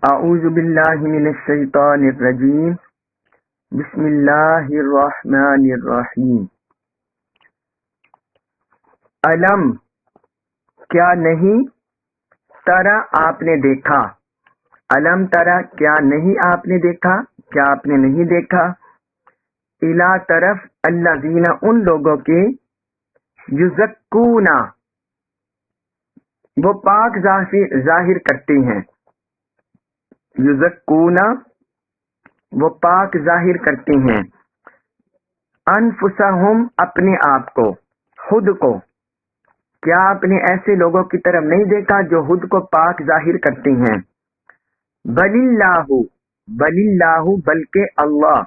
اعوذ باللہ من الشیطان الرجیم بسم اللہ الرحمن الرحیم علم کیا نہیں ترا آپ نے دیکھا علم ترا کیا نہیں آپ نے دیکھا کیا آپ نے نہیں دیکھا الا طرف الذین ان لوگوں کے یزکونا وہ پاک ظاہر کرتے ہیں یزکونا وہ پاک ظاہر کرتے ہیں انفسہم اپنے آپ کو خود کو کیا آپ نے ایسے لوگوں کی طرف نہیں دیکھا جو خود کو پاک ظاہر کرتے ہیں بل اللہ بلکہ اللہ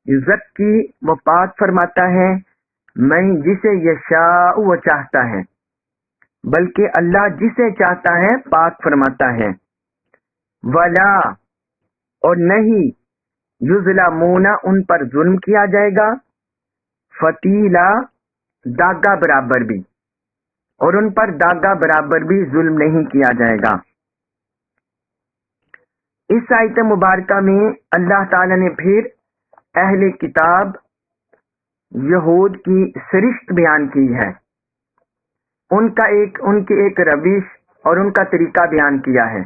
یزکی وہ پاک فرماتا ہے من جسے یشاء وہ چاہتا ہے بلکہ اللہ جسے چاہتا ہے پاک فرماتا ہے ولا اور نہیں یظلمون ان پر ظلم کیا جائے گا فتیلا داغا برابر بھی اور ان پر داغا برابر بھی ظلم نہیں کیا جائے گا۔ اس آیت مبارکہ میں اللہ تعالی نے پھر اہل کتاب یہود کی سرشت بیان کی ہے، ان کی ایک روش اور ان کا طریقہ بیان کیا ہے۔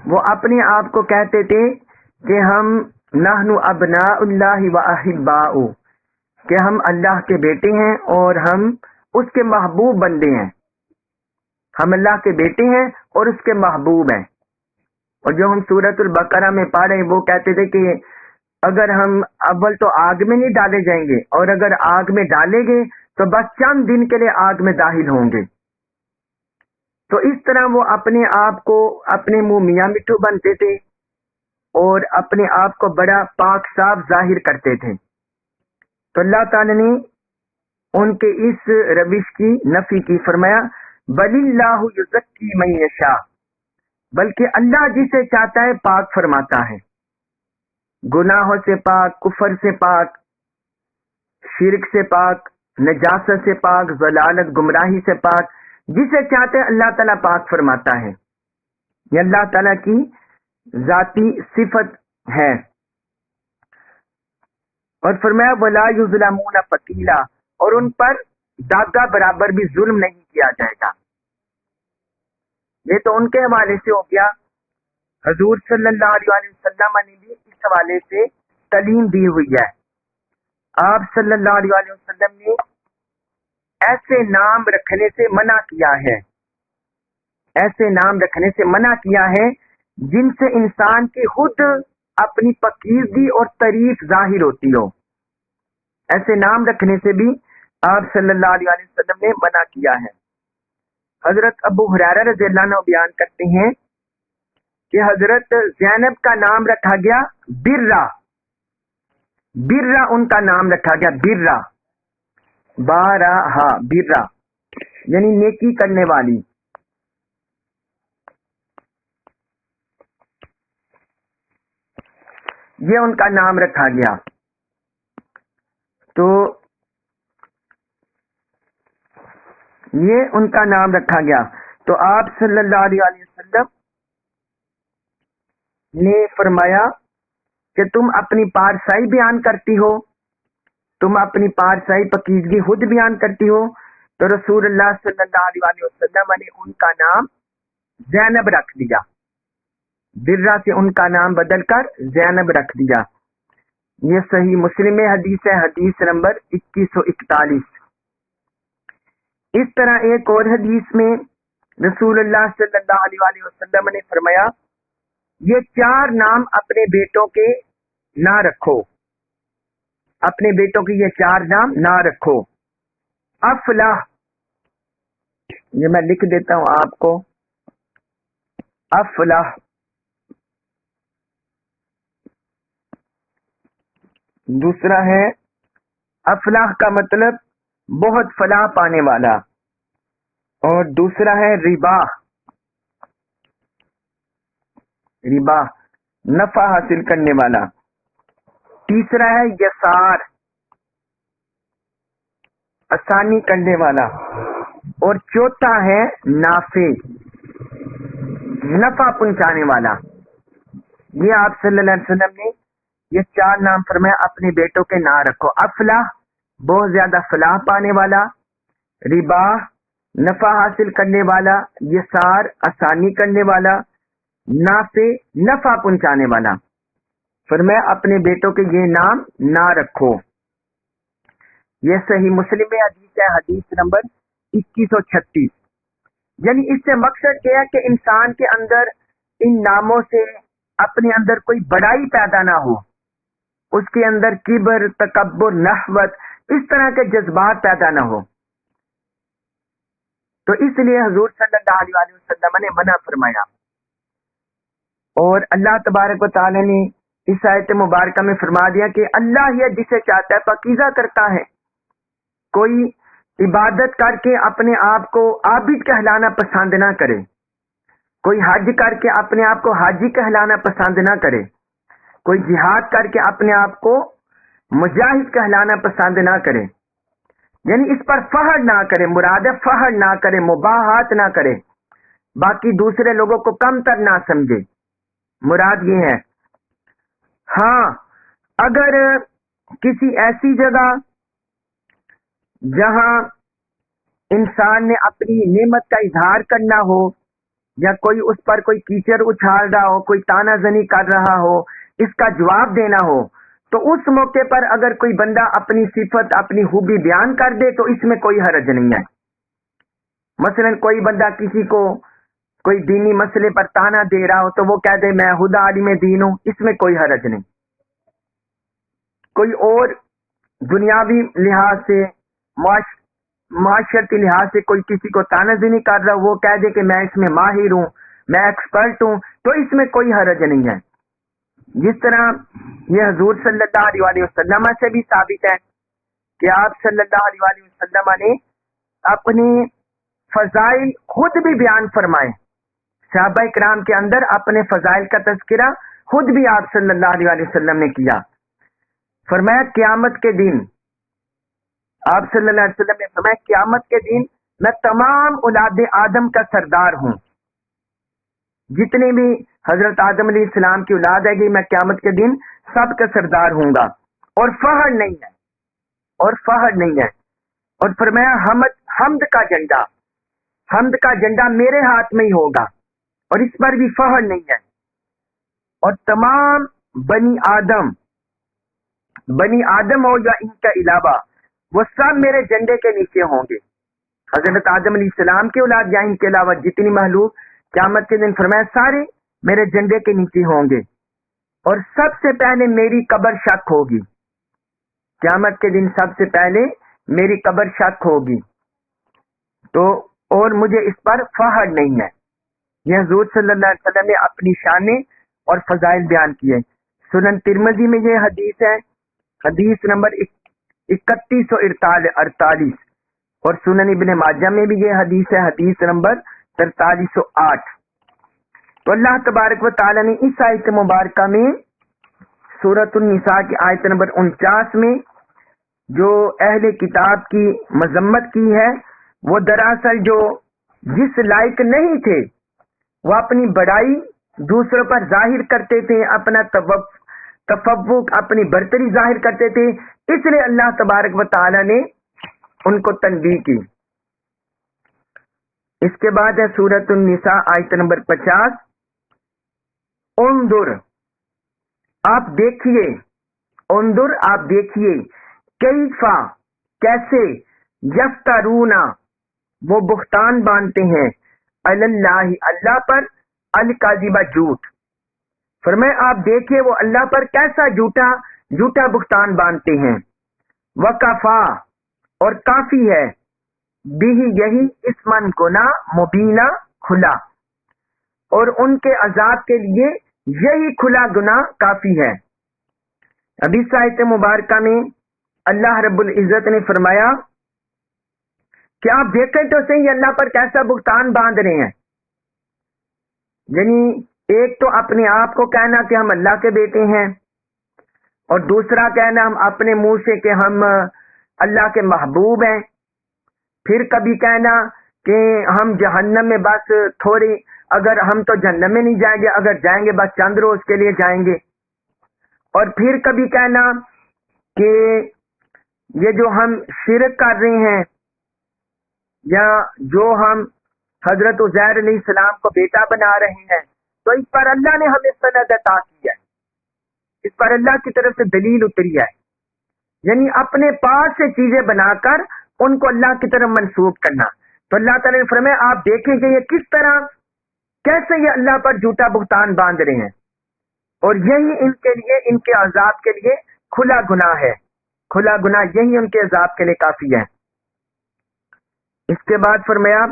وہ اپنے آپ کو کہتے تھے کہ ہم نحن ابناء اللہ و احباؤ، کہ ہم اللہ کے بیٹے ہیں اور ہم اس کے محبوب بندے ہیں، ہم اللہ کے بیٹے ہیں اور اس کے محبوب ہیں۔ اور جو ہم سورۃ البقرہ میں پڑھ رہے ہیں وہ کہتے تھے کہ اگر ہم اول تو آگ میں نہیں ڈالے جائیں گے اور اگر آگ میں ڈالیں گے تو بس چند دن کے لیے آگ میں داخل ہوں گے۔ تو اس طرح وہ اپنے آپ کو اپنے منہ میاں مٹھو بنتے تھے اور اپنے آپ کو بڑا پاک صاف ظاہر کرتے تھے۔ تو اللہ تعالی نے ان کے اس روش کی نفی کی، فرمایا بل اللہ یزکی من یشاء، بلکہ اللہ جسے چاہتا ہے پاک فرماتا ہے، گناہوں سے پاک، کفر سے پاک، شرک سے پاک، نجاست سے پاک، ضلالت گمراہی سے پاک، جسے چاہتے ہیں اللہ تعالیٰ پاک فرماتا ہے۔ یہ اللہ تعالیٰ کی ذاتی صفت ہے۔ اور فرمایا ولا یظلمون فتیلا، اور ان پر داغا برابر بھی ظلم نہیں کیا جائے گا۔ یہ تو ان کے حوالے سے ہو گیا، حضور صلی اللہ علیہ وسلم نے بھی اس حوالے سے تعلیم دی ہوئی ہے۔ آپ صلی اللہ علیہ وسلم نے ایسے نام رکھنے سے منع کیا ہے، ایسے نام رکھنے سے منع کیا ہے جن سے انسان کی خود اپنی پاکیزگی اور تعریف ظاہر ہوتی ہو، ایسے نام رکھنے سے بھی آپ صلی اللہ علیہ وسلم نے منع کیا ہے۔ حضرت ابو ہریرہ رضی اللہ عنہ بیان کرتے ہیں کہ حضرت زینب کا نام رکھا گیا برہ، برہ ان کا نام رکھا گیا، برہ بارہ برہ یعنی نیکی کرنے والی۔ یہ ان کا نام رکھا گیا۔ تو یہ ان کا نام رکھا گیا۔ تو آپ صلی اللہ علیہ وسلم نے فرمایا کہ تم اپنی پارسائی بیان کرتی ہو، تم اپنی پارسائی پاکیزگی خود بیان کرتی ہو، تو رسول اللہ صلی اللہ علیہ وسلم نے ان کا نام زینب رکھ دیا، برہ سے ان کا نام بدل کر زینب رکھ دیا۔ یہ صحیح مسلم میں حدیث ہے، حدیث نمبر 2141۔ اس طرح ایک اور حدیث میں رسول اللہ صلی اللہ علیہ وسلم نے فرمایا یہ 4 نام اپنے بیٹوں کے نہ رکھو، اپنے بیٹوں کے یہ 4 نام نہ رکھو۔ افلاح، یہ میں لکھ دیتا ہوں آپ کو، افلاح دوسرا ہے، افلاح کا مطلب بہت فلاح پانے والا، اور دوسرا ہے رباح، رباح نفع حاصل کرنے والا، تیسرا ہے یسار آسانی کرنے والا، اور چوتھا ہے نافع نفع پہنچانے والا. یہ آپ صلی اللہ علیہ وسلم نے یہ 4 نام فرمایا اپنے بیٹوں کے نہ رکھو. افلاح بہت زیادہ فلاح پانے والا، رباح نفع حاصل کرنے والا، یسار آسانی کرنے والا، نافع نفع پہنچانے والا. فرمایا اپنے بیٹوں کے یہ نام نہ رکھو. یہ صحیح مسلم میں حدیث ہے، حدیث نمبر 2136. یعنی اس سے مقصد کیا ہے کہ انسان کے اندر ان ناموں سے اپنے اندر کوئی بڑائی پیدا نہ ہو، اس کے اندر کبر، تکبر، نحوت، اس طرح کے جذبات پیدا نہ ہو. تو اس لیے حضور صلی اللہ علیہ وسلم نے منع فرمایا. اور اللہ تبارک و تعالی نے اس آیت مبارکہ میں فرما دیا کہ اللہ ہی جسے چاہتا ہے پاکیزہ کرتا ہے. کوئی عبادت کر کے اپنے آپ کو عابد کہلانا پسند نہ کرے، کوئی حج کر کے اپنے آپ کو حاجی کہلانا پسند نہ کرے، کوئی جہاد کر کے اپنے آپ کو مجاہد کہلانا پسند نہ کرے. یعنی اس پر فخر نہ کرے، مراد ہے فخر نہ کرے، مباحات نہ کرے، باقی دوسرے لوگوں کو کم تر نہ سمجھے، مراد یہ ہے. ہاں اگر کسی ایسی جگہ جہاں انسان نے اپنی نعمت کا اظہار کرنا ہو، یا کوئی اس پر کوئی کیچڑ اچھال رہا ہو، کوئی تانا زنی کر رہا ہو، اس کا جواب دینا ہو، تو اس موقع پر اگر کوئی بندہ اپنی صفت، اپنی خوبی بیان کر دے تو اس میں کوئی حرج نہیں ہے. مثلا کوئی بندہ کسی کو کوئی دینی مسئلے پر تانا دے رہا ہو تو وہ کہہ دے میں خدا عالم دین ہوں، اس میں کوئی حرج نہیں. کوئی اور دنیاوی لحاظ سے، معاشرتی لحاظ سے کوئی کسی کو تانا زنی کر رہا ہو، وہ کہہ دے کہ میں اس میں ماہر ہوں، میں ایکسپرٹ ہوں، تو اس میں کوئی حرج نہیں ہے. جس طرح یہ حضور صلی اللہ علیہ وسلم سے بھی ثابت ہے کہ آپ صلی اللہ علیہ وسلم نے اپنی فضائل خود بھی بیان فرمائے. صحابہ کرام کے اندر اپنے فضائل کا تذکرہ خود بھی آپ صلی اللہ علیہ وسلم نے کیا. فرمایا قیامت کے دن، آپ صلی اللہ علیہ وسلم نے فرمایا قیامت کے دن میں تمام اولاد آدم کا سردار ہوں. جتنے بھی حضرت آدم علیہ السلام کی اولاد ہے گی، میں قیامت کے دن سب کا سردار ہوں گا. اور فخر نہیں ہے، اور فخر نہیں ہے. اور فرمایا حمد کا جھنڈا، حمد کا جھنڈا میرے ہاتھ میں ہی ہوگا، اور اس پر بھی فخر نہیں ہے. اور تمام بنی آدم ہو یا ان کا علاوہ، وہ سب میرے جھنڈے کے نیچے ہوں گے. حضرت آدم علیہ السلام کی اولاد یا ان کے علاوہ جتنی مخلوق قیامت کے دن فرمایا سارے میرے جھنڈے کے نیچے ہوں گے. اور سب سے پہلے میری قبر شک ہوگی. قیامت کے دن سب سے پہلے میری قبر شک ہوگی. تو اور مجھے اس پر فخر نہیں ہے. یہ حضور صلی اللہ علیہ وسلم نے اپنی شانیں اور فضائل بیان کیے. سنن ترمذی میں یہ حدیث ہے، حدیث نمبر 3148، اور سنن ابن ماجہ میں بھی یہ حدیث ہے، حدیث نمبر 4308. تو اللہ تبارک و تعالی نے اس آیت مبارکہ میں سورۃ النساء کی آیت نمبر 49 میں جو اہل کتاب کی مذمت کی ہے، وہ دراصل جو جس لائق نہیں تھے، وہ اپنی بڑائی دوسروں پر ظاہر کرتے تھے، اپنا تفوق، اپنی برتری ظاہر کرتے تھے. اس لیے اللہ تبارک و تعالی نے ان کو تنبیہ کی. اس کے بعد ہے سورۃ النساء آیت نمبر 50. انظر، آپ دیکھیے، انظر آپ دیکھیے، کیفا کیسے، یفترونا وہ بہتان باندھتے ہیں، علی اللہ اللہ پر، الکاذب جھوٹ. فرمایا آپ دیکھیے وہ اللہ پر کیسا جھوٹا بہتان باندھتے ہیں. وکفا اور کافی ہے، بھی یہی اسمن گناہ مبینہ کھلا، اور ان کے عذاب کے لیے یہی کھلا گناہ کافی ہے. ابھی اس آیت مبارکہ میں اللہ رب العزت نے فرمایا کہ آپ دیکھیں تو صحیح اللہ پر کیسا بہتان باندھ رہے ہیں. یعنی ایک تو اپنے آپ کو کہنا کہ ہم اللہ کے بیٹے ہیں، اور دوسرا کہنا ہم اپنے منہ سے کہ ہم اللہ کے محبوب ہیں. پھر کبھی کہنا کہ ہم جہنم میں بس اگر ہم تو جہنم میں نہیں جائیں گے، اگر جائیں گے بس چند روز کے لیے جائیں گے. اور پھر کبھی کہنا کہ یہ جو ہم شرک کر رہے ہیں یا جو ہم حضرت عزیر علیہ السلام کو بیٹا بنا رہے ہیں، تو اس پر اللہ نے ہمیں سند عطا کی ہے، اس پر اللہ کی طرف سے دلیل اتری ہے. یعنی اپنے پاس سے چیزیں بنا کر ان کو اللہ کی طرف منسوب کرنا. تو اللہ تعالیٰ نے فرمایا آپ دیکھیں کہ یہ کس طرح کیسے یہ اللہ پر جھوٹا بہتان باندھ رہے ہیں، اور یہی ان کے لیے، ان کے عذاب کے لیے کھلا گناہ ہے. کھلا گناہ یہی ان کے عذاب کے لیے کافی ہے. اس کے بعد فرمایا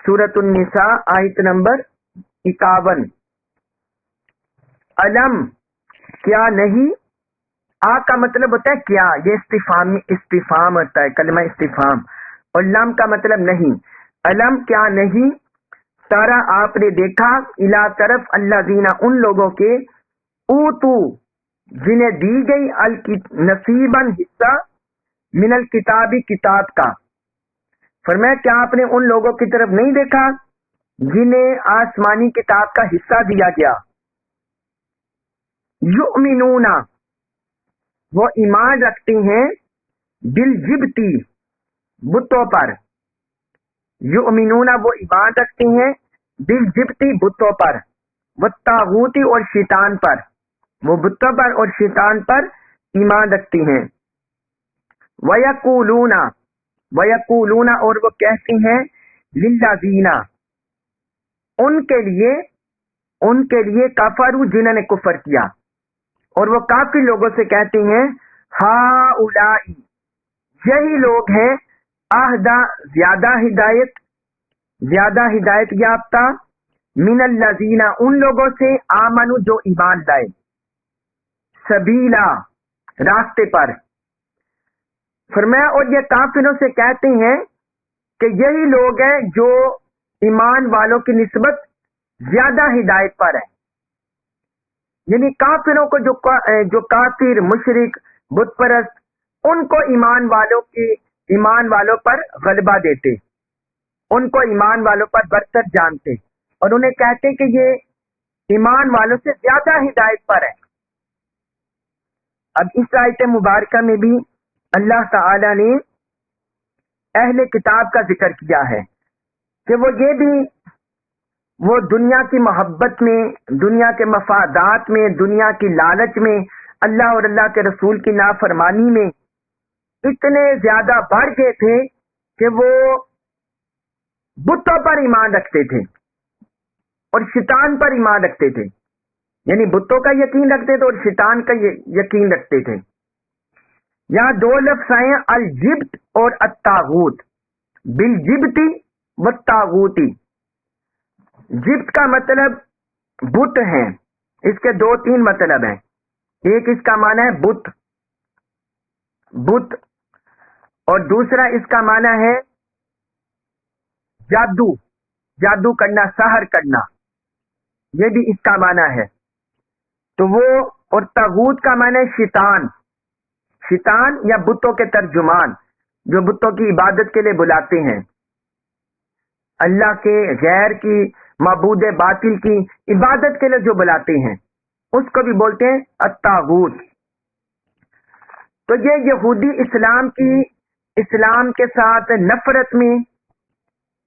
سورۃ النساء آیت نمبر 51، علم کیا نہیں، آ کا مطلب ہوتا ہے کیا، یہ استفہام ہوتا ہے، کلمہ استفہام، اور لم کا مطلب نہیں. علم کیا نہیں، تارا آپ نے دیکھا، الا طرف اللہ دینا ان لوگوں کے، اوتو جنہیں دی گئی نصیباً حصہ، من الکتابی کتاب کا. فرمایا کیا آپ نے ان لوگوں کی طرف نہیں دیکھا جنہیں آسمانی کتاب کا حصہ دیا گیا. یؤمنون وہ ایمان رکھتے ہیں، بالجبتی بتوں پر. یؤمنون وہ ایمان رکھتے ہیں، بالجبتی بتوں پر، والطاغوتی اور شیطان پر، وہ بتوں پر اور شیطان پر ایمان رکھتے ہیں. وَيَقُولُونَ اور وہ کہتے ہیں، لِلَّذِينَ ان کے لیے کفروا جنہوں نے کفر کیا، اور وہ کافی لوگوں سے کہتے ہیں، ہؤلاء یہی لوگ ہیں، اہدی زیادہ ہدایت یافتہ، من الذین ان لوگوں سے، آمنوا جو ایمان لائے، سبیلا راستے پر. فرمایا اور یہ کافروں سے کہتے ہیں کہ یہی لوگ ہیں جو ایمان والوں کی نسبت زیادہ ہدایت پر ہیں. یعنی کافروں کو جو کافر مشرک بت پرست، ان کو ایمان والوں پر غلبہ دیتے، ان کو ایمان والوں پر برتر جانتے، اور انہیں کہتے کہ یہ ایمان والوں سے زیادہ ہدایت پر ہے. اب اس آیت مبارکہ میں بھی اللہ تعالی نے اہل کتاب کا ذکر کیا ہے کہ وہ دنیا کی محبت میں، دنیا کے مفادات میں، دنیا کی لالچ میں، اللہ اور اللہ کے رسول کی نافرمانی میں اتنے زیادہ بڑھ گئے تھے کہ وہ بتوں پر ایمان رکھتے تھے اور شیطان پر ایمان رکھتے تھے. یعنی بتوں کا یقین رکھتے تھے اور شیطان کا یقین رکھتے تھے. یہاں دو لفظ آئے ہیں، الجبت اور الطاغوت، بالجبتی والطاغوتی. جبت کا مطلب بت ہیں، اس کے دو تین مطلب ہیں. ایک اس کا معنی ہے بت، اور دوسرا اس کا معنی ہے جادو کرنا، سحر کرنا، یہ بھی اس کا معنی ہے. تو وہ، اور طاغوت کا معنی ہے شیطان یا بتوں کے ترجمان، جو بتوں کی عبادت کے لیے بلاتے ہیں، اللہ کے غیر کی، معبود باطل کی عبادت کے لیے جو بلاتے ہیں، اس کو بھی بولتے ہیں الطاغوت. تو یہ یہودی اسلام کے ساتھ نفرت میں،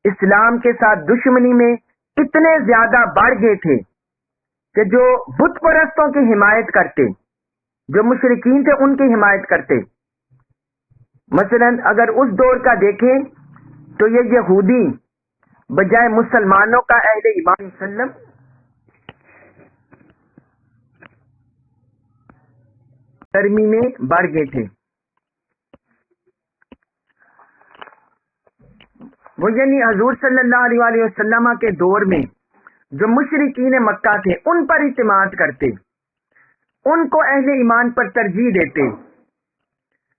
اسلام کے ساتھ دشمنی میں اتنے زیادہ بڑھ گئے تھے کہ جو بت پرستوں کی حمایت کرتے، جو مشرکین تھے ان کی حمایت کرتے. مثلا اگر اس دور کا دیکھیں تو یہ یہودی بجائے مسلمانوں کا اہل ایمان وسلم گرمی میں بڑھ گئے تھے. وہ یعنی حضور صلی اللہ علیہ وسلم کے دور میں جو مشرکین مکہ تھے ان پر اعتماد کرتے، ان کو اہل ایمان پر ترجیح دیتے،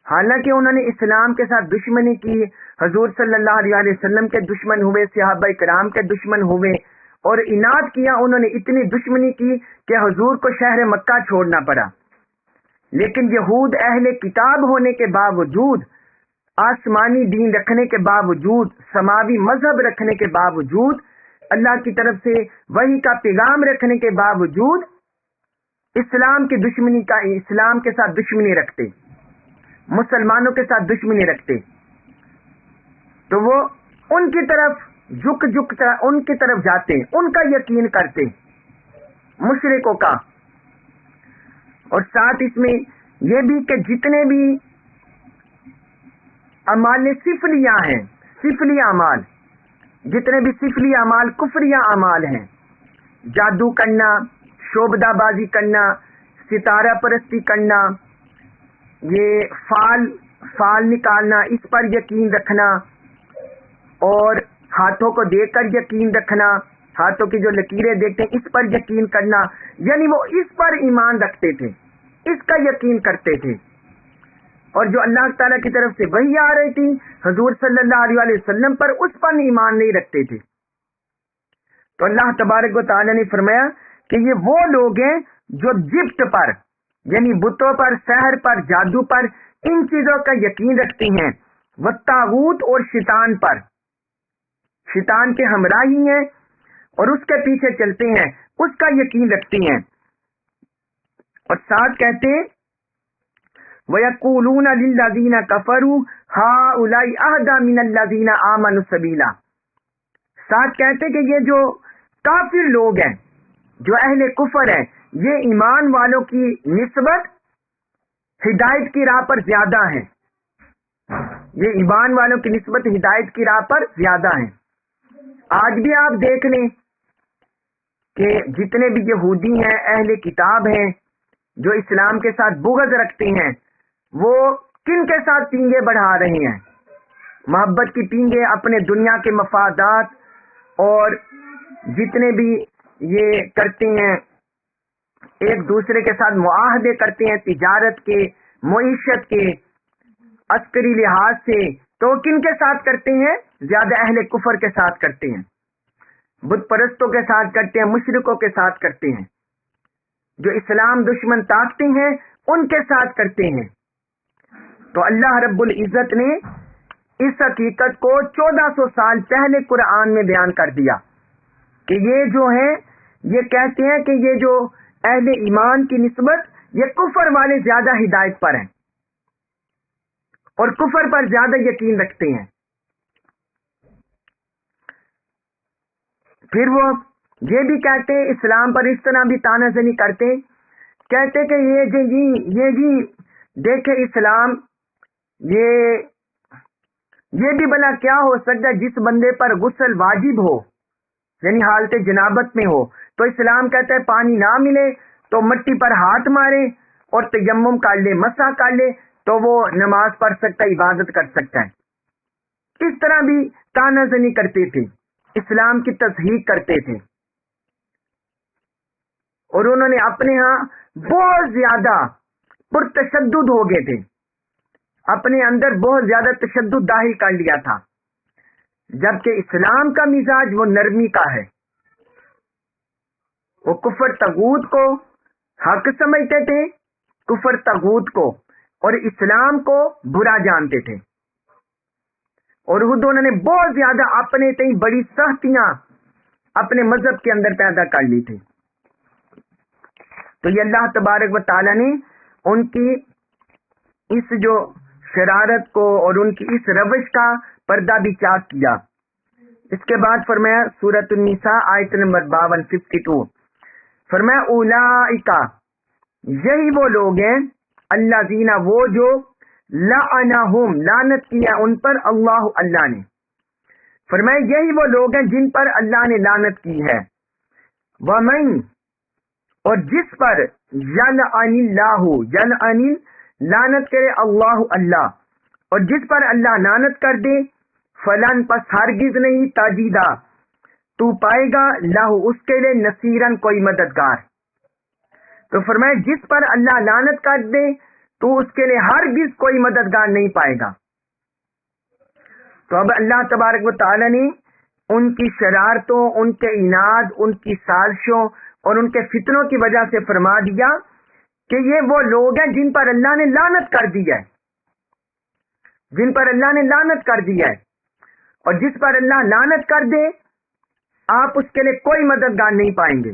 حالانکہ انہوں نے اسلام کے ساتھ دشمنی کی، حضور صلی اللہ علیہ وسلم کے دشمن ہوئے، صحابہ کرام کے دشمن ہوئے، اور اناد کیا، انہوں نے اتنی دشمنی کی کہ حضور کو شہر مکہ چھوڑنا پڑا. لیکن یہود اہل کتاب ہونے کے باوجود، آسمانی دین رکھنے کے باوجود، سماوی مذہب رکھنے کے باوجود، اللہ کی طرف سے وحی کا پیغام رکھنے کے باوجود اسلام کے ساتھ دشمنی رکھتے، مسلمانوں کے ساتھ دشمنی رکھتے، تو وہ ان کی طرف ان کی طرف جاتے، ان کا یقین کرتے، مشرکوں کا۔ اور ساتھ اس میں یہ بھی کہ جتنے بھی اعمال سفلیہ ہیں، سفلی اعمال، جتنے بھی سفلی اعمال کفریہ اعمال ہیں، جادو کرنا، شعبدہ بازی کرنا، ستارہ پرستی کرنا، یہ فال نکالنا، اس پر یقین رکھنا، اور ہاتھوں کو دیکھ کر یقین رکھنا، ہاتھوں کی جو لکیریں دیکھتے ہیں اس پر یقین کرنا، یعنی وہ اس پر ایمان رکھتے تھے، اس کا یقین کرتے تھے۔ اور جو اللہ تعالیٰ کی طرف سے وحی آ رہی تھی حضور صلی اللہ علیہ وسلم پر، اس پر ایمان نہیں رکھتے تھے۔ تو اللہ تبارک و تعالیٰ نے فرمایا کہ یہ وہ لوگ ہیں جو جبت پر، یعنی بتوں پر، سحر پر، جادو پر، ان چیزوں کا یقین رکھتے ہیں، والطاغوت اور شیطان پر، شیطان کے ہمراہی ہیں اور اس کے پیچھے چلتے ہیں، اس کا یقین رکھتے ہیں۔ اور ساتھ کہتے ہیں وَيَقُولُونَ لِلَّذِينَ كَفَرُوا هَؤُلَاءِ أَهْدَىٰ مِنَ الَّذِينَ آمَنُوا سَبِيلًا، ساتھ کہتے کہ یہ جو کافر لوگ ہیں، جو اہل کفر ہیں، یہ ایمان والوں کی نسبت ہدایت کی راہ پر زیادہ ہیں، یہ ایمان والوں کی نسبت ہدایت کی راہ پر زیادہ ہیں۔ آج بھی آپ دیکھ لیں کہ جتنے بھی یہودی ہیں، اہل کتاب ہیں، جو اسلام کے ساتھ بغض رکھتے ہیں، وہ کن کے ساتھ پینگے بڑھا رہے ہیں؟ محبت کی پینگے، اپنے دنیا کے مفادات، اور جتنے بھی یہ کرتے ہیں ایک دوسرے کے ساتھ معاہدے کرتے ہیں تجارت کے، معیشت کے، عسکری لحاظ سے، تو کن کے ساتھ کرتے ہیں؟ زیادہ اہل کفر کے ساتھ کرتے ہیں، بت پرستوں کے ساتھ کرتے ہیں، مشرکوں کے ساتھ کرتے ہیں، جو اسلام دشمن طاقتیں ہیں ان کے ساتھ کرتے ہیں۔ تو اللہ رب العزت نے اس حقیقت کو 1400 سال پہلے قرآن میں بیان کر دیا کہ یہ جو ہیں، یہ کہتے ہیں کہ یہ جو اہل ایمان کی نسبت، یہ کفر والے زیادہ ہدایت پر ہیں اور کفر پر زیادہ یقین رکھتے ہیں۔ پھر وہ یہ بھی کہتے ہیں، اسلام پر اس طرح بھی تانا زنی کرتے، کہتے کہ یہ جی دیکھے اسلام، یہ بھی بلا کیا ہو سکتا ہے جس بندے پر غسل واجب ہو، یعنی حالت جنابت میں ہو، تو اسلام کہتا ہے پانی نہ ملے تو مٹی پر ہاتھ مارے اور تیمم کر لے، مسح کر لے، تو وہ نماز پڑھ سکتا ہے، عبادت کر سکتا ہے۔ اس طرح بھی تانا زنی کرتے تھے، اسلام کی تصحیح کرتے تھے، اور انہوں نے اپنے ہاں بہت زیادہ پرتشدد ہو گئے تھے، اپنے اندر بہت زیادہ تشدد داخل کر لیا تھا، جبکہ اسلام کا مزاج وہ نرمی کا ہے۔ وہ کفر طاغوت کو حق سمجھتے تھے، کفر طاغوت کو اور اسلام کو برا جانتے تھے، اور انہوں نے بہت زیادہ اپنے تئیں بڑی سختیاں اپنے مذہب کے اندر پیدا کر لی تھی۔ تو یہ اللہ تبارک و تعالیٰ نے ان کی اس جو شرارت کو اور ان کی اس روش کا پردہ بھی چاک کیا۔ اس کے بعد فرمایا سورۃ النساء آیت نمبر 52 فرمایا اولئک، یہی وہ لوگ ہیں، الذین، وہ جو لعنہم، لعنت کیا ان پر اللہ، اللہ نے فرمایا یہی وہ لوگ ہیں جن پر اللہ نے لعنت کی ہے، ومن، اور جس پر یلعن اللہ، یلعن، لعنت کرے اللہ، اللہ، اور جس پر اللہ لعنت کر دے، فلن، پس ہرگز نہیں، تجدہ، تو پائے گا، لہ، اس کے لیے، نصیرن، کوئی مددگار۔ تو فرمایا جس پر اللہ لعنت کر دے تو اس کے لیے ہرگز کوئی مددگار نہیں پائے گا۔ تو اب اللہ تبارک و تعالی نے ان کی شرارتوں، ان کے عناد، ان کی سازشوں اور ان کے فتنوں کی وجہ سے فرما دیا کہ یہ وہ لوگ ہیں جن پر اللہ نے لعنت کر دی ہے، جن پر اللہ نے لعنت کر دی ہے، اور جس پر اللہ لعنت کر دے آپ اس کے لیے کوئی مددگار نہیں پائیں گے.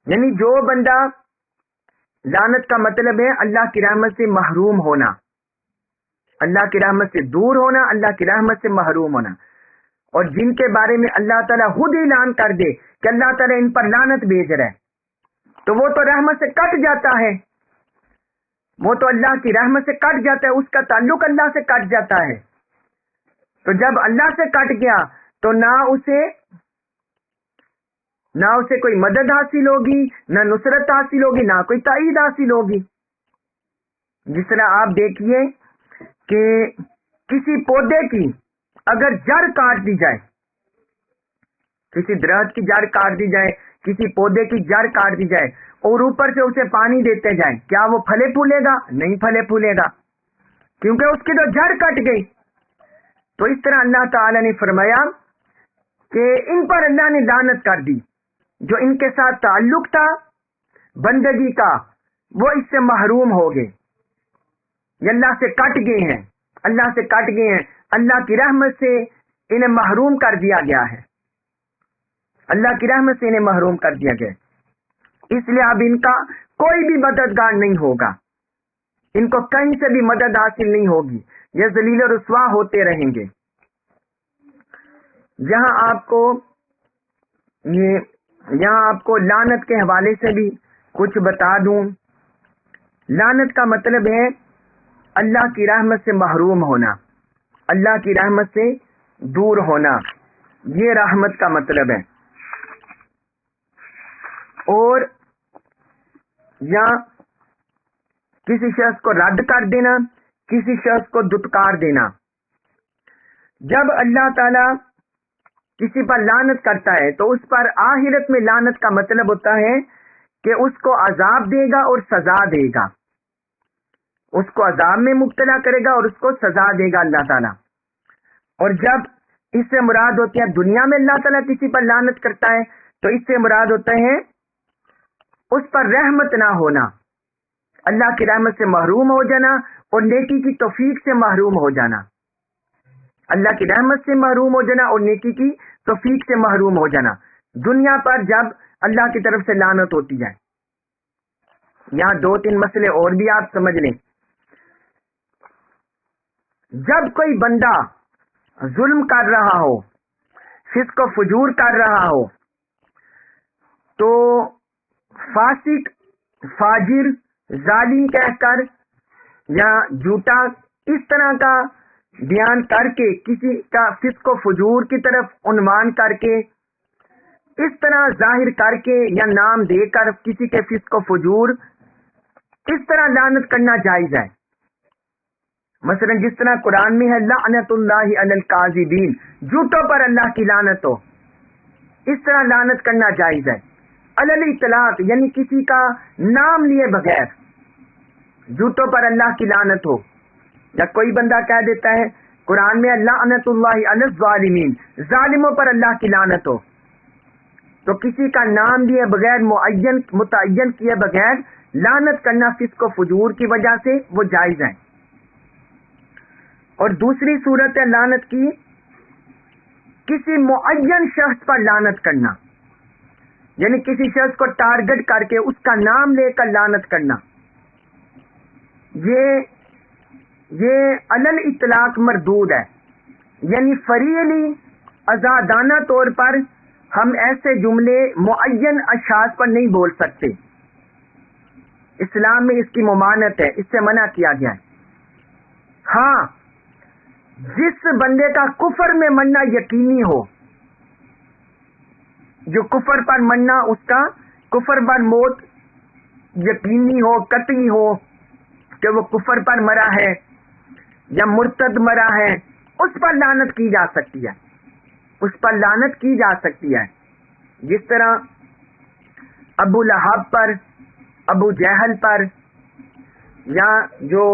یعنی جو بندہ، لعنت کا مطلب ہے اللہ کی رحمت سے محروم ہونا، اللہ کی رحمت سے دور ہونا، اللہ کی رحمت سے محروم ہونا. اور جن کے بارے میں اللہ تعالیٰ خود اعلان کر دے کہ اللہ تعالیٰ ان پر لعنت بھیج رہا ہے، تو وہ تو رحمت سے کٹ جاتا ہے، وہ تو اللہ کی رحمت سے کٹ جاتا ہے، اس کا تعلق اللہ سے کٹ جاتا ہے. تو جب اللہ سے کٹ گیا تو نہ اسے کوئی مدد حاصل ہوگی، نہ نصرت حاصل ہوگی، نہ کوئی تائید حاصل ہوگی. جس طرح آپ دیکھیے کہ کسی پودے کی اگر جڑ کاٹ دی جائے، کسی درخت کی جڑ کاٹ دی جائے، کسی پودے کی جڑ کاٹ دی جائے اور اوپر سے اسے پانی دیتے جائیں، کیا وہ پھلے پھولے گا؟ نہیں پھلے پھولے گا، کیونکہ اس کی تو جڑ کٹ گئی. تو اس طرح اللہ تعالی نے فرمایا کہ ان پر اللہ نے لعنت کر دی. جو ان کے ساتھ تعلق تھا بندگی کا، وہ اس سے محروم ہو گئے، یہ اللہ سے کٹ گئے ہیں، اللہ سے کٹ گئے ہیں، اللہ کی رحمت سے انہیں محروم کر دیا گیا ہے، اللہ کی رحمت سے انہیں محروم کر دیا گیا. اس لیے اب ان کا کوئی بھی مددگار نہیں ہوگا، ان کو کہیں سے بھی مدد حاصل نہیں ہوگی، یہ ذلیل و رسوا ہوتے رہیں گے. یہاں آپ کو لعنت کے حوالے سے بھی کچھ بتا دوں. لعنت کا مطلب ہے اللہ کی رحمت سے محروم ہونا، اللہ کی رحمت سے دور ہونا، یہ رحمت کا مطلب ہے. اور یا کسی شخص کو رد کر دینا، کسی شخص کو دھتکار دینا. جب اللہ تعالی کسی پر لعنت کرتا ہے تو اس پر آخرت میں لعنت کا مطلب ہوتا ہے کہ اس کو عذاب دے گا اور سزا دے گا، اس کو عذاب میں مبتلا کرے گا اور اس کو سزا دے گا اللہ تعالیٰ. اور جب اس سے مراد ہوتی ہے دنیا میں اللہ تعالیٰ کسی پر لعنت کرتا ہے تو اس سے مراد ہوتا ہے اس پر رحمت نہ ہونا، اللہ کی رحمت سے محروم ہو جانا اور نیکی کی توفیق سے محروم ہو جانا، اللہ کی رحمت سے محروم ہو جانا اور نیکی کی توفیق سے محروم ہو جانا دنیا پر جب اللہ کی طرف سے لعنت ہوتی جائے. یہاں 2-3 مسئلے اور بھی آپ سمجھ لیں. جب کوئی بندہ ظلم کر رہا ہو، فسق و فجور کر رہا ہو، تو فاسق، فاجر، ظالم کہہ کر یا جھوٹا اس طرح کا بیان کر کے، کسی کا فسق و فجور کی طرف عنوان کر کے، اس طرح ظاہر کر کے یا نام دے کر کسی کے فسق و فجور، اس طرح لعنت کرنا جائز ہے. مثلا جس طرح قرآن میں ہے لعنت اللہ علی الکاذبین، جھوٹوں پر اللہ کی لعنت ہو، اس طرح لعنت کرنا جائز ہے. علی الاطلاق یعنی کسی کا نام لیے بغیر جھوٹوں پر اللہ کی لعنت ہو. یا کوئی بندہ کہہ دیتا ہے قرآن میں لعنت اللہ علی الظالمین، ظالموں پر اللہ کی لعنت ہو، تو کسی کا نام لیے بغیر، متعین کیے بغیر لعنت کرنا فسق و فجور کی وجہ سے وہ جائز ہے. اور دوسری صورت ہے لعنت کی کسی معین شخص پر لعنت کرنا، یعنی کسی شخص کو ٹارگٹ کر کے اس کا نام لے کر لعنت کرنا. یہ علل اطلاق مردود ہے، یعنی فریلی آزادانہ طور پر ہم ایسے جملے معین اشخاص پر نہیں بول سکتے. اسلام میں اس کی ممانعت ہے، اس سے منع کیا گیا ہے. ہاں جس بندے کا کفر میں مرنا یقینی ہو، جو کفر پر مرنا، اس کا کفر پر موت یقینی ہو، قطعی ہو کہ وہ کفر پر مرا ہے یا مرتد مرا ہے، اس پر لعنت کی جا سکتی ہے، اس پر لعنت کی جا سکتی ہے. جس طرح ابو لہب پر، ابو جہل پر، یا جو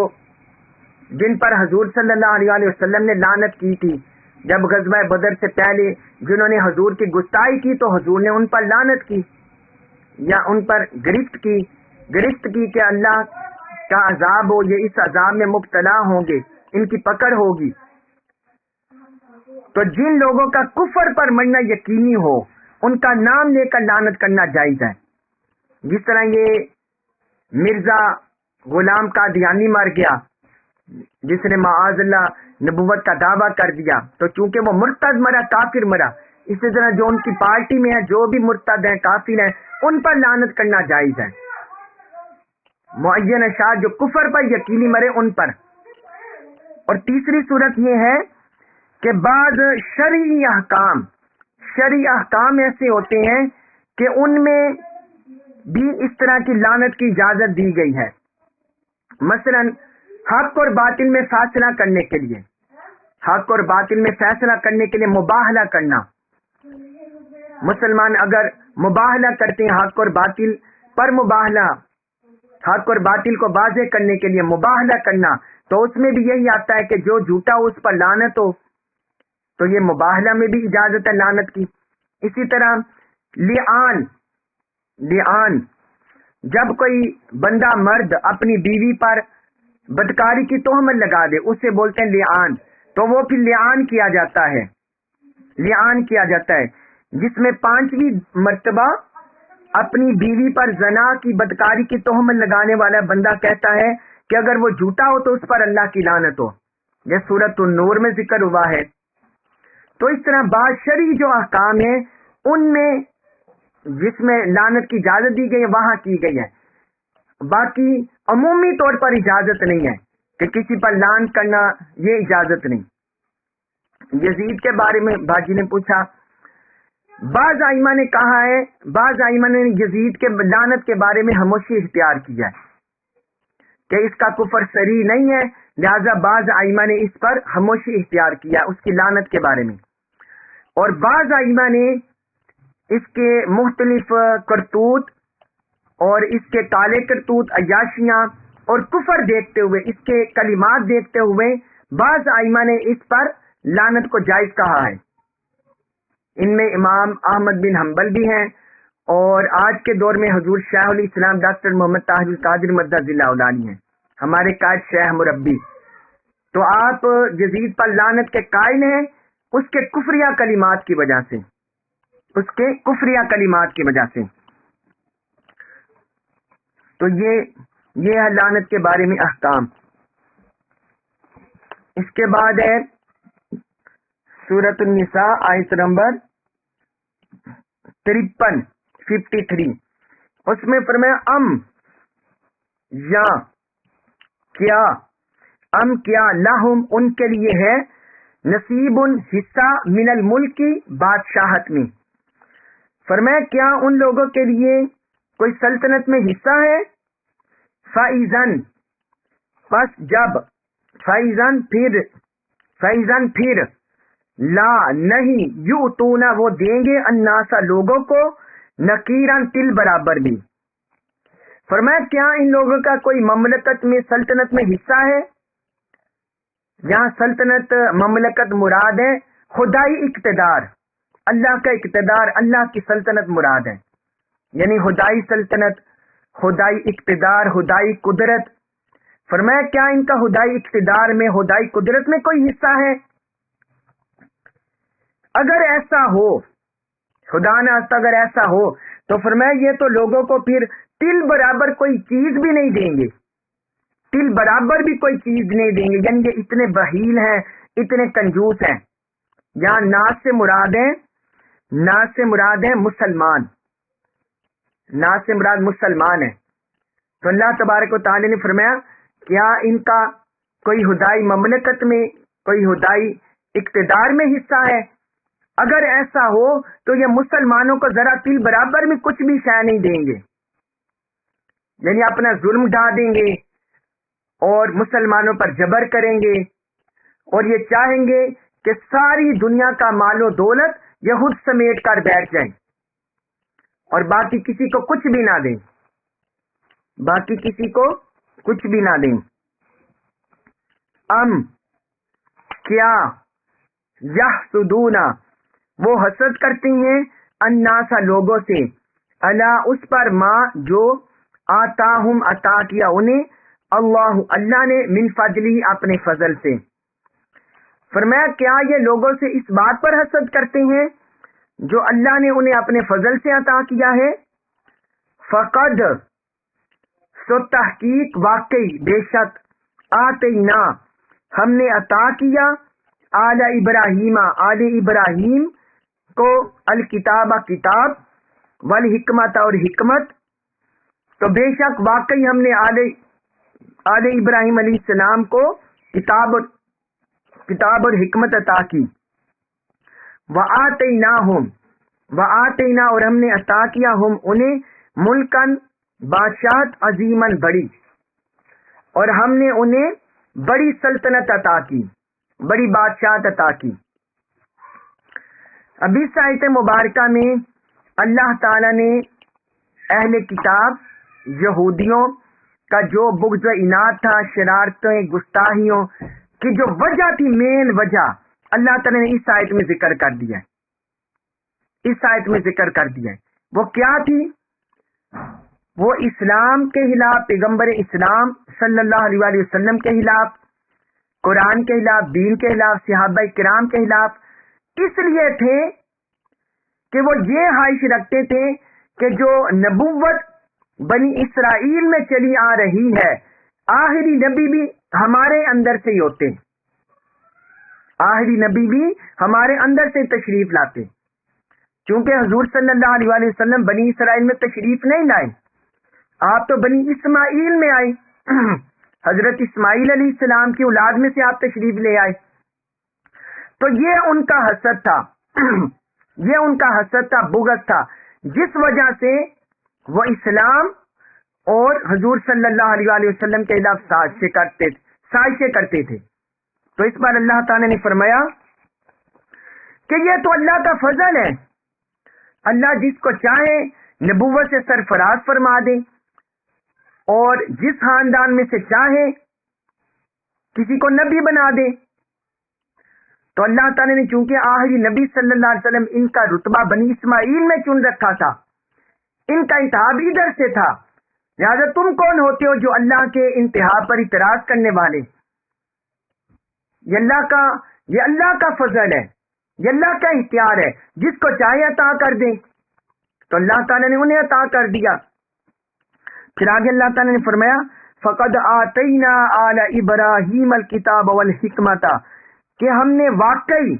جن پر حضور صلی اللہ علیہ وسلم نے لعنت کی تھی جب غزوہ بدر سے پہلے، جنہوں نے حضور کی گستاخی کی تو حضور نے ان پر لعنت کی یا ان پر گرفت کی کہ اللہ کا عذاب ہو، یہ اس عذاب میں مبتلا ہوں گے، ان کی پکڑ ہوگی. تو جن لوگوں کا کفر پر مرنا یقینی ہو ان کا نام لے کر لعنت کرنا جائز ہے. جس طرح یہ مرزا غلام قادیانی مر گیا جس نے معاذ اللہ نبوت کا دعویٰ کر دیا، تو چونکہ وہ مرتد مرا، کافر مرا، اسی طرح جو ان کی پارٹی میں ہے جو بھی مرتد ہیں، کافر ہیں، ان پر لعنت کرنا جائز ہے. معین اشخاص جو کفر پر یقینی مرے ان پر. اور تیسری صورت یہ ہے کہ بعض شرعی احکام ایسے ہوتے ہیں کہ ان میں بھی اس طرح کی لعنت کی اجازت دی گئی ہے. مثلا حق اور باطل میں فیصلہ کرنے کے لیے، حق اور باطل میں فیصلہ کرنے کے لیے مباہلہ کرنا. مسلمان اگر مباہلہ کرتے ہیں حق اور باطل پر، مباہلہ حق اور باطل کو واضح کرنے کے لیے مباہلہ کرنا، تو اس میں بھی یہی آتا ہے کہ جو جھوٹا ہو اس پر لعنت ہو، تو یہ مباہلہ میں بھی اجازت ہے لعنت کی. اسی طرح لعان، جب کوئی بندہ مرد اپنی بیوی پر بدکاری کی تہمت لگا دے اسے بولتے ہیں لعان، تو وہ پھر لعان کیا جاتا ہے، لعان کیا جاتا ہے، جس میں 5ویں مرتبہ اپنی بیوی پر زنا کی بدکاری کی تہمت لگانے والا بندہ کہتا ہے کہ اگر وہ جھوٹا ہو تو اس پر اللہ کی لعنت ہو. یہ سورۃ النور میں ذکر ہوا ہے. تو اس طرح بعض شرعی جو احکام ہیں ان میں جس میں لعنت کی اجازت دی گئی ہے وہاں کی گئی ہے. باقی عمومی طور پر اجازت نہیں ہے کہ کسی پر لعن کرنا، یہ اجازت نہیں. یزید کے بارے میں بھاجی نے پوچھا، بعض ائمہ نے کہا ہے، بعض ائمہ نے یزید کے لعنت کے بارے میں خاموشی اختیار کی ہے کہ اس کا کفر صریح نہیں ہے، لہذا بعض ائمہ نے اس پر خاموشی اختیار کیا اس کی لعنت کے بارے میں. اور بعض ائمہ نے اس کے مختلف کرتوت اور اس کے کالے کرتوت، عیاشیاں اور کفر دیکھتے ہوئے، اس کے کلمات دیکھتے ہوئے بعض ائمہ نے اس پر لعنت کو جائز کہا ہے. ان میں امام احمد بن حنبل بھی ہیں، اور آج کے دور میں حضور شیخ الاسلام ڈاکٹر محمد طاہر القادری مدد اللہ علیہ ہیں، ہمارے قائد شیخ مربی. تو آپ یزید پر لعنت کے قائل ہیں اس کے کفریہ کلمات کی وجہ سے، اس کے کفریہ کلمات کی وجہ سے. تو یہ ہے لعنت کے بارے میں احکام. اس کے بعد ہے سورۃ النساء آیت نمبر 53، اس میں فرمایا کیا لہم ان کے لیے ہے نصیب حصہ من الملک کی بادشاہت میں. فرمایا کیا ان لوگوں کے لیے کوئی سلطنت میں حصہ ہے؟ فَإِذَن پس جب، فَإِذَن پھر لا نہیں یؤتون وہ دیں گے الناس لوگوں کو نقیراً تل برابر بھی. فرمایا کیا ان لوگوں کا کوئی مملکت میں، سلطنت میں حصہ ہے؟ یہاں سلطنت مملکت مراد ہے، خدائی اقتدار، اللہ کا اقتدار، اللہ کی سلطنت مراد ہے. یعنی خدائی سلطنت، خدائی اقتدار، خدائی قدرت. فرمایا کیا ان کا خدائی اقتدار میں، خدائی قدرت میں کوئی حصہ ہے؟ اگر ایسا ہو، خدا نہ خواستہ اگر ایسا ہو تو فرمایا یہ تو لوگوں کو پھر تل برابر کوئی چیز بھی نہیں دیں گے، تل برابر بھی کوئی چیز نہیں دیں گے. یعنی یہ اتنے بخیل ہیں، اتنے کنجوس ہیں. یہاں ناس سے مراد ہیں مسلمان، ناس سے مراد مسلمان ہے. تو اللہ تبارک و تعالی نے فرمایا کیا ان کا کوئی خدائی مملکت میں، کوئی خدائی اقتدار میں حصہ ہے؟ اگر ایسا ہو تو یہ مسلمانوں کو ذرا تل برابر میں کچھ بھی شے نہیں دیں گے، یعنی اپنا ظلم ڈھا دیں گے اور مسلمانوں پر جبر کریں گے، اور یہ چاہیں گے کہ ساری دنیا کا مال و دولت یہ خود سمیٹ کر بیٹھ جائیں اور باقی کسی کو کچھ بھی نہ دیں، باقی کسی کو کچھ بھی نہ دیں. کیا یحسدون وہ حسد کرتی ہیں الناس لوگوں سے، اللہ اس پر ماں جو آتاہم عطا کیا انہیں اللہ نے من فضلی اپنے فضل سے. فرمایا کیا یہ لوگوں سے اس بات پر حسد کرتے ہیں جو اللہ نے انہیں اپنے فضل سے عطا کیا ہے؟ فقد سو تحقیق واقعی بے شک آتینا ہم نے عطا کیا آل ابراہیم آل ابراہیم کو الکتاب کتاب والحکمت اور حکمت، تو بے شک واقعی ہم نے آل ابراہیم علیہ السلام کو کتاب اور حکمت عطا کی. وآتینا اور ہم نے عطا کیا ہم انہیں ملکن بادشاہت عظیمن بڑی، اور ہم نے انہیں بڑی سلطنت عطا کی، بڑی بادشاہت عطا کی. اب اس آیت مبارکہ میں اللہ تعالی نے اہل کتاب یہودیوں کا جو بغض و عناد تھا، شرارتیں، گستاخیوں کی جو وجہ تھی، مین وجہ اللہ تعالی نے اس آیت میں ذکر کر دیا ہے. اس آیت میں ذکر کر دیا ہے. وہ کیا تھی؟ وہ اسلام کے خلاف، پیغمبر اسلام صلی اللہ علیہ وآلہ وسلم کے خلاف، قرآن کے خلاف، دین کے خلاف، صحابہ کرام کے خلاف اس لیے تھے کہ وہ یہ خواہش رکھتے تھے کہ جو نبوت بنی اسرائیل میں چلی آ رہی ہے، آخری نبی بھی ہمارے اندر سے ہی ہوتے، آخری نبی بھی ہمارے اندر سے تشریف لاتے. چونکہ حضور صلی اللہ علیہ وآلہ وسلم بنی اسرائیل میں تشریف نہیں لائے، آپ تو بنی اسماعیل میں آئے، حضرت اسماعیل علیہ السلام کی اولاد میں سے آپ تشریف لے آئے. تو یہ ان کا حسد تھا، یہ ان کا حسد تھا، بغض تھا، جس وجہ سے وہ اسلام اور حضور صلی اللہ علیہ وآلہ وسلم کے خلاف سازشیں کرتے تھے. تو اس بار اللہ تعالی نے فرمایا کہ یہ تو اللہ کا فضل ہے، اللہ جس کو چاہے نبوت سے سرفراز فرما دے، اور جس خاندان میں سے چاہے کسی کو نبی بنا دے. تو اللہ تعالی نے چونکہ آخری نبی صلی اللہ علیہ وسلم ان کا رتبہ بنی اسماعیل میں چن رکھا تھا، ان کا انتخاب ادھر سے تھا، لہٰذا تم کون ہوتے ہو جو اللہ کے انتخاب پر اعتراض کرنے والے؟ یہ اللہ کا فضل ہے، یہ اللہ کا اختیار ہے، جس کو چاہے عطا کر دے. تو اللہ تعالی نے انہیں عطا کر دیا. پھر آگے اللہ تعالی نے فرمایا فقد آتینا آل ابراہیم الکتاب والحکمت، کہ ہم نے واقعی،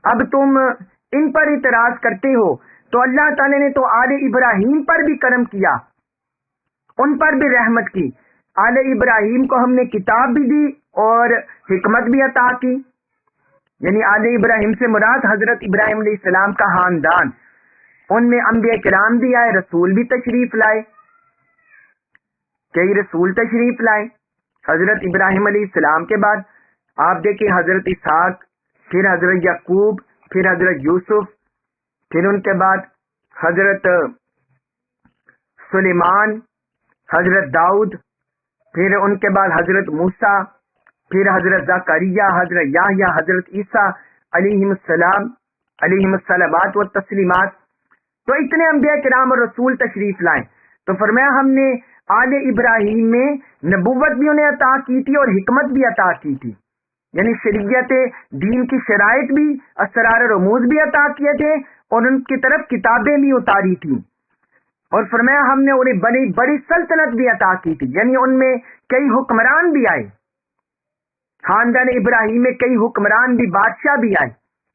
اب تم ان پر اعتراض کرتے ہو تو اللہ تعالی نے تو آل ابراہیم پر بھی کرم کیا، ان پر بھی رحمت کی. آل ابراہیم کو ہم نے کتاب بھی دی اور حکمت بھی عطا کی. یعنی آل ابراہیم سے مراد حضرت ابراہیم علیہ السلام کا خاندان، ان میں انبیاء کرام بھی آئے، رسول بھی تشریف لائے، کئی رسول تشریف لائے. حضرت ابراہیم علیہ السلام کے بعد آپ دیکھیں حضرت اسحاق، پھر حضرت یعقوب، پھر حضرت یوسف، پھر ان کے بعد حضرت سلیمان، حضرت داؤد، پھر ان کے بعد حضرت موسیٰ، پھر حضرت زکریا، حضرت یحییٰ، حضرت عیسیٰ علیہم السلام، علیہم الصلوات والتسلیمات. تو اتنے انبیاء کرام اور رسول تشریف لائے. تو فرمایا ہم نے آل ابراہیم میں نبوت بھی انہیں عطا کی تھی اور حکمت بھی عطا کی تھی، یعنی شریعت دین کی شرائط بھی، اسرار رموز بھی عطا کیے تھے، اور ان کی طرف کتابیں بھی اتاری تھی. اور فرمایا ہم نے انہیں بڑی بڑی سلطنت بھی عطا کی تھی، یعنی ان میں کئی حکمران بھی آئے، خاندان ابراہیم میں کئی حکمران بھی، بادشاہ بھی آئے،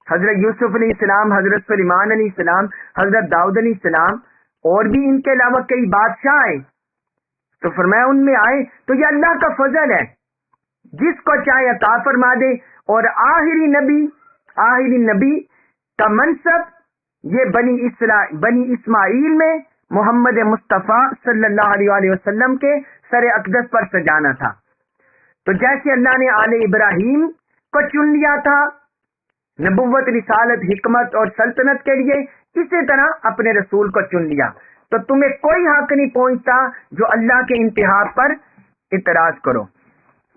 حضرت یوسف علیہ السلام، حضرت سلیمان علیہ السلام، حضرت داؤد علیہ السلام، اور بھی ان کے علاوہ کئی بادشاہ آئے. تو فرمایا ان میں آئے. تو یہ اللہ کا فضل ہے، جس کو چاہے عطا فرما دے. اور آخری نبی کا منصب یہ بنی اسماعیل میں محمد مصطفیٰ صلی اللہ علیہ وآلہ وسلم کے سر اقدس پر سجانا تھا. تو جیسے اللہ نے آل ابراہیم کو چن لیا تھا نبوت، رسالت، حکمت اور سلطنت کے لیے، اسی طرح اپنے رسول کو چن لیا. تو تمہیں کوئی حق نہیں پہنچتا جو اللہ کے انتخاب پر اعتراض کرو.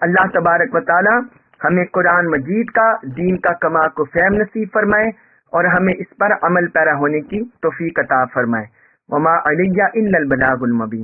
اللہ تبارک و تعالی ہمیں قرآن مجید کا، دین کا کما کو فہم نصیب فرمائے، اور ہمیں اس پر عمل پیرا ہونے کی توفیق عطا فرمائے. وما علیہ الا البلاغ المبین.